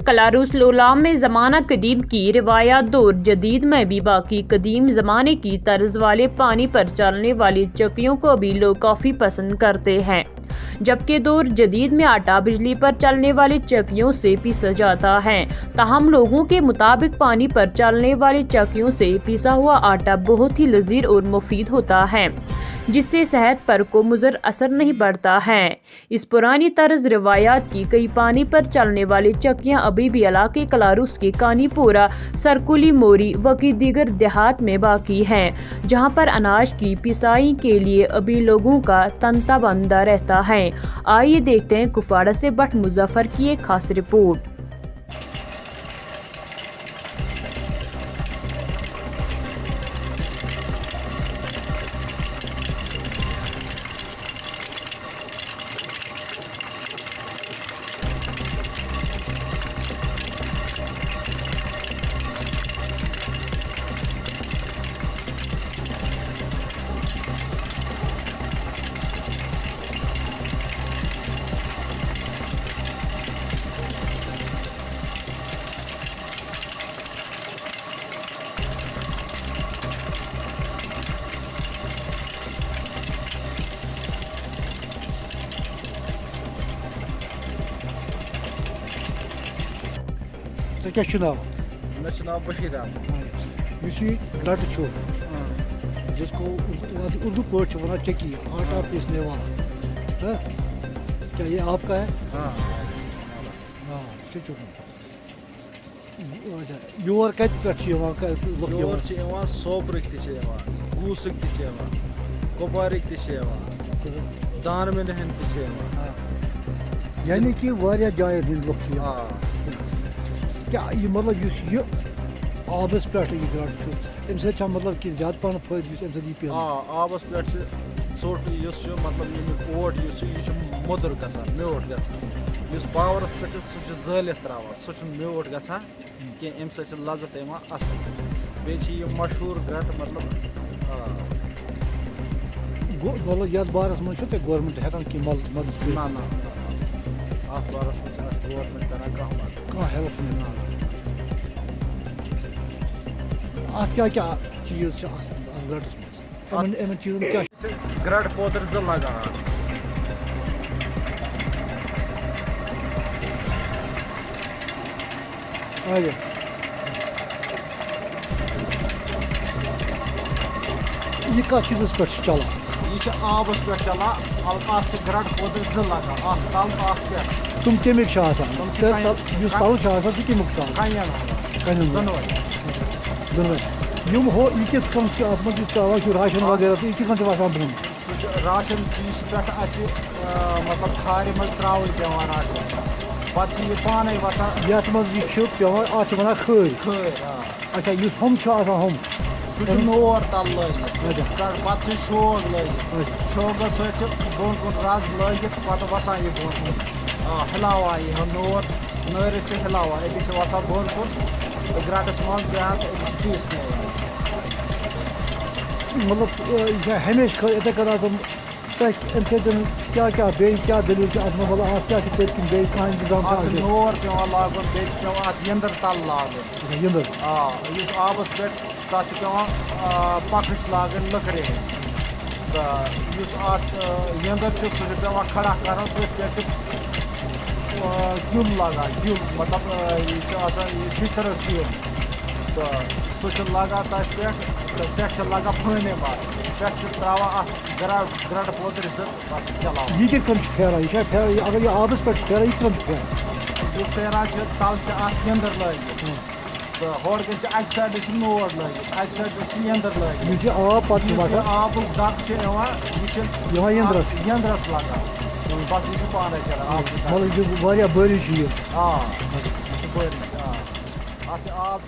कलारुसलोलाम में ज़माना कदीम की रिवायात दौर जदीद में भी बाकी। कदीम ज़माने की तर्ज वाले पानी पर चलने वाली चक्कियों को भी लोग काफ़ी पसंद करते हैं, जबकि दौर जदीद में आटा बिजली पर चलने वाली चक्कियों से पीसा जाता है। ताहम लोगों के मुताबिक पानी पर चलने वाली चक्कियों से पिसा हुआ आटा बहुत ही लजीज और मुफीद होता है, जिससे सेहत पर को मुज़र असर नहीं पड़ता है। इस पुरानी तर्ज रिवायात की कई पानी पर चलने वाली चक्कियाँ अभी भी इलाके कलारुस के कानीपोरा, सरकुली मोरी व की दीगर देहात में बाकी हैं, जहाँ पर अनाज की पिसाई के लिए अभी लोगों का तंता बंदा रहता है। आइए देखते हैं कुपवाड़ा से भट्ट मुजफ्फर की एक खास रिपोर्ट। क्या चुनाव मैं चुनाव बशीर अहमद ग्रट जिसको उर्दू कोर्ट वना चक्की आटा पीसने वाला, क्या ये आपका है? हाँ हाँ योर कत पे सोबरक गूसक कुपवारिक दान में यानी कि वारिया जाय लुक क्या ये मतलब ये आबस पे ग्रट अम मतलब कि ज्यादा पान फायदे पे आबस पे ोट मतलब ओट यह मुदर गसान म्योट गसान पावरस पे जलित त्रावान सह म्योट गसान कह अम सत लजत यहां असल बे मशहूर ग्रट मतलब ये बारस मज गवर्नमेंट हेकान कि मदद ना ना अत बारस गवर्नमेंट करान कह हेल्प ना अत क्या चीज ग्रटस मज चीजन क्या ग्रट पोतर ज लगान यह कत चीज पे चलान यह आबस पे चलान अत ग्रट पोतर ज लगान तल पे तुम कमिक तल कमिक दोनों यम हो यह कत राशन वगैरह यह कत वसान बोन राशन चीज पे मतलब खार मज त्राव पेवान राशन पे यह पान वसान ये पेवान अत वन खर अच्छा हम हम सह नोर तल लगित पे शोग लगित शोगस बोन कुन रज लगित पे वसान यह बोन कुन हिलावान यह नोर नरित हिलावान अति वसान बोन कुन ग्रटस मज बेहान पीस मतलब हमेशा इथे कन अम क्या क्या दलील मतलब अत क्या पे इंतजाम नोर पे लागन बे अत यंदर तल लागन यंदर आबस पे तथ पकश लागन लकड़े तो अत यंदर सह पे खड़ा कर गिल लगान गिल मतलब शितर गिल तो सह लगान तथ पे लगान फाने मार पे त्रावान अत ग्रट पोतर चलान यह कम फेरान यह अगर यह आबस पे फेरान यह कम यह फेरान तल अत यंदर लगित तो होर कन अक साइड नोर लगित अक साइड यंदर लगित आब पे आबुक दक यह यंदरस लगान बस यह पान कर मतलब बारिश बारिश अत आब